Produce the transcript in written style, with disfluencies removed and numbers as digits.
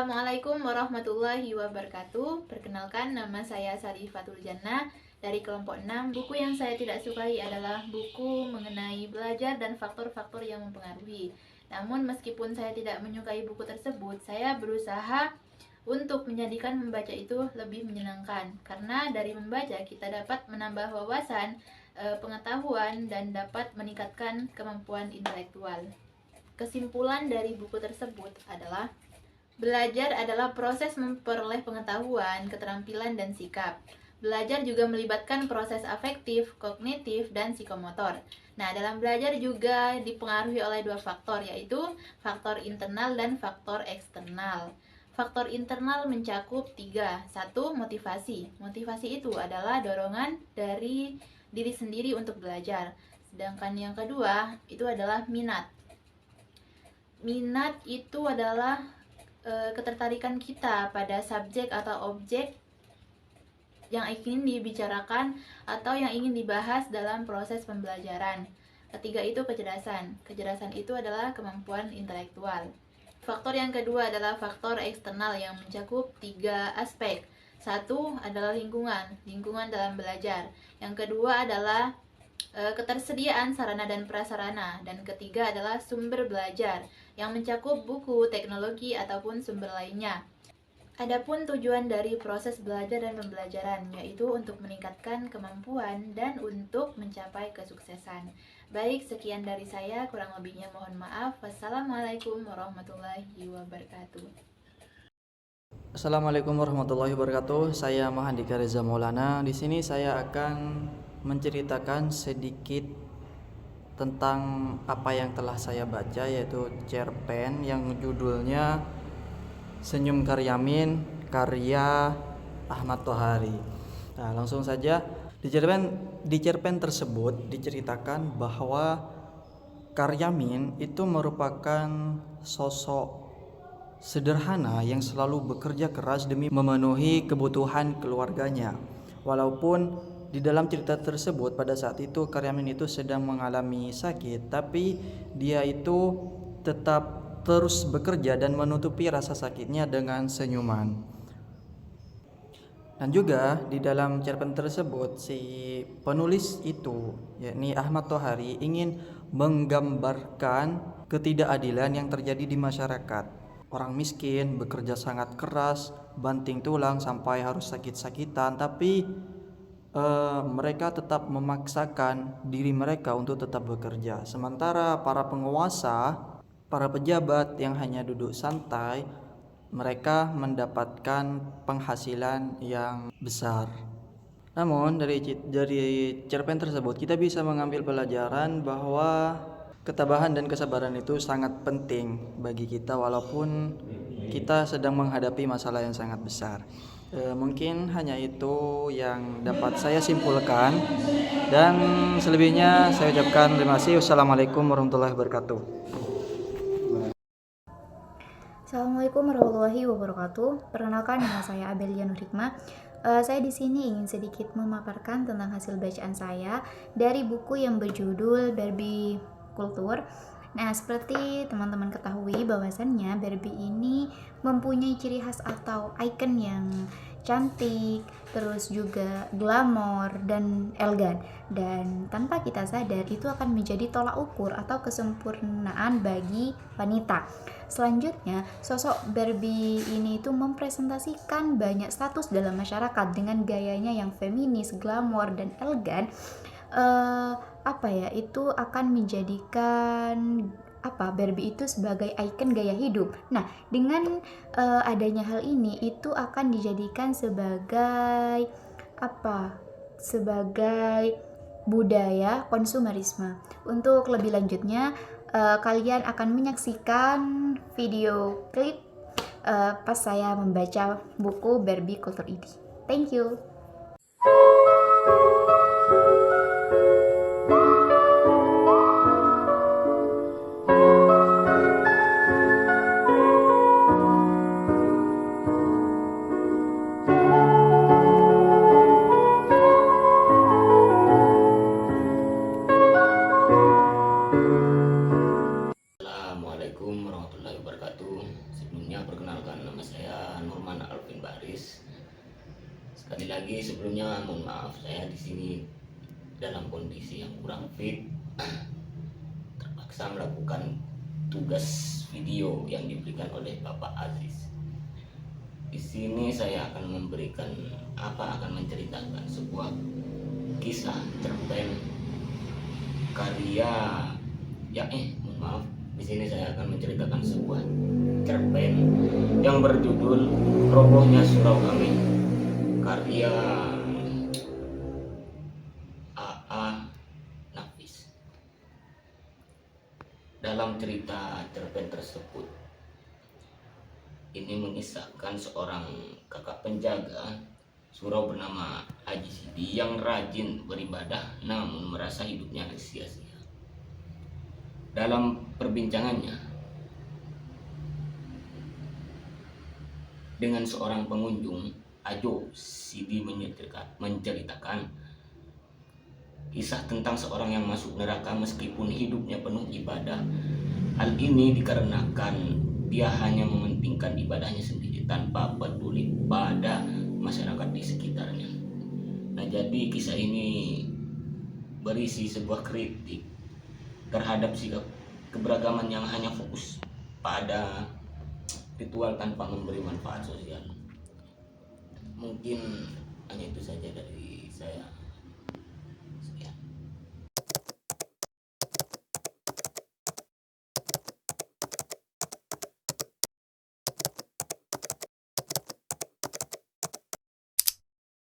Assalamualaikum warahmatullahi wabarakatuh. Perkenalkan, nama saya Sarifatul Jannah dari kelompok 6. Buku yang saya tidak sukai adalah buku mengenai belajar dan faktor-faktor yang mempengaruhi. Namun meskipun saya tidak menyukai buku tersebut, saya berusaha untuk menjadikan membaca itu lebih menyenangkan. Karena dari membaca kita dapat menambah wawasan, pengetahuan, dan dapat meningkatkan kemampuan intelektual. Kesimpulan dari buku tersebut adalah belajar adalah proses memperoleh pengetahuan, keterampilan, dan sikap. Belajar juga melibatkan proses afektif, kognitif, dan psikomotor. Nah, dalam belajar juga dipengaruhi oleh dua faktor, yaitu faktor internal dan faktor eksternal. Faktor internal mencakup 3. 1. Motivasi. Motivasi itu adalah dorongan dari diri sendiri untuk belajar. Sedangkan yang kedua, itu adalah minat. Minat itu adalah ketertarikan kita pada subjek atau objek yang ingin dibicarakan atau yang ingin dibahas dalam proses pembelajaran. Ketiga itu kecerdasan. Kecerdasan itu adalah kemampuan intelektual. Faktor yang kedua adalah faktor eksternal yang mencakup 3 aspek. 1 adalah lingkungan, lingkungan dalam belajar. Yang kedua adalah ketersediaan sarana dan prasarana, dan ketiga adalah sumber belajar yang mencakup buku, teknologi, ataupun sumber lainnya. Adapun tujuan dari proses belajar dan pembelajaran yaitu untuk meningkatkan kemampuan dan untuk mencapai kesuksesan. Baik, sekian dari saya, kurang lebihnya mohon maaf. Wassalamualaikum warahmatullahi wabarakatuh. Assalamualaikum warahmatullahi wabarakatuh. Saya Mahandika Reza Maulana. Di sini saya akan menceritakan sedikit tentang apa yang telah saya baca, yaitu cerpen yang judulnya Senyum Karyamin karya Ahmad Tohari. Nah, langsung saja di cerpen tersebut diceritakan bahwa Karyamin itu merupakan sosok sederhana yang selalu bekerja keras demi memenuhi kebutuhan keluarganya. Walaupun di dalam cerita tersebut pada saat itu Karyamin itu sedang mengalami sakit, tapi dia itu tetap terus bekerja dan menutupi rasa sakitnya dengan senyuman. Dan juga di dalam cerpen tersebut si penulis itu, yakni Ahmad Tohari, ingin menggambarkan ketidakadilan yang terjadi di masyarakat. Orang miskin bekerja sangat keras, banting tulang sampai harus sakit-sakitan, tapi mereka tetap memaksakan diri mereka untuk tetap bekerja. Sementara para penguasa, para pejabat yang hanya duduk santai, mereka mendapatkan penghasilan yang besar. Namun dari cerpen tersebut kita bisa mengambil pelajaran bahwa ketabahan dan kesabaran itu sangat penting bagi kita walaupun kita sedang menghadapi masalah yang sangat besar. Mungkin hanya itu yang dapat saya simpulkan, dan selebihnya saya ucapkan terima kasih. Wassalamualaikum warahmatullahi wabarakatuh. Assalamualaikum warahmatullahi wabarakatuh. Perkenalkan, nama saya Abelia Nur Hikmah. Saya di sini ingin sedikit memaparkan tentang hasil bacaan saya dari buku yang berjudul Barbie Kultur. Nah, seperti teman-teman ketahui bahwasannya Barbie ini mempunyai ciri khas atau icon yang cantik, terus juga glamor dan elegan, dan tanpa kita sadar itu akan menjadi tolak ukur atau kesempurnaan bagi wanita. Selanjutnya, sosok Barbie ini itu mempresentasikan banyak status dalam masyarakat dengan gayanya yang feminis, glamor, dan elegan. Itu akan menjadikan Barbie itu sebagai ikon gaya hidup. Nah, dengan adanya hal ini itu akan dijadikan sebagai sebagai budaya konsumerisme. Untuk lebih lanjutnya, kalian akan menyaksikan video klip pas saya membaca buku Barbie Kultur ini. Thank you. Assalamualaikum warahmatullahi wabarakatuh. Sebelumnya perkenalkan, nama saya Nurman Alvin Baris. Sekali lagi sebelumnya mohon maaf, saya di sini dalam kondisi yang kurang fit, terpaksa melakukan tugas video yang diberikan oleh Bapak Aziz. Di sini saya akan menceritakan sebuah kisah cerpen karya Di sini saya akan menceritakan sebuah cerpen yang berjudul Robohnya Surau Kami, karya A.A. Nafis. Dalam cerita cerpen tersebut, ini mengisahkan seorang kakak penjaga surau bernama Haji Sidi yang rajin beribadah namun merasa hidupnya sia-sia. Dalam perbincangannya dengan seorang pengunjung, Ajo Sidi menceritakan kisah tentang seorang yang masuk neraka meskipun hidupnya penuh ibadah. Hal ini dikarenakan dia hanya mementingkan ibadahnya sendiri tanpa peduli pada masyarakat di sekitarnya. Nah, jadi kisah ini berisi sebuah kritik terhadap sikap keberagaman yang hanya fokus pada ritual tanpa memberi manfaat sosial. Mungkin hanya itu saja dari saya.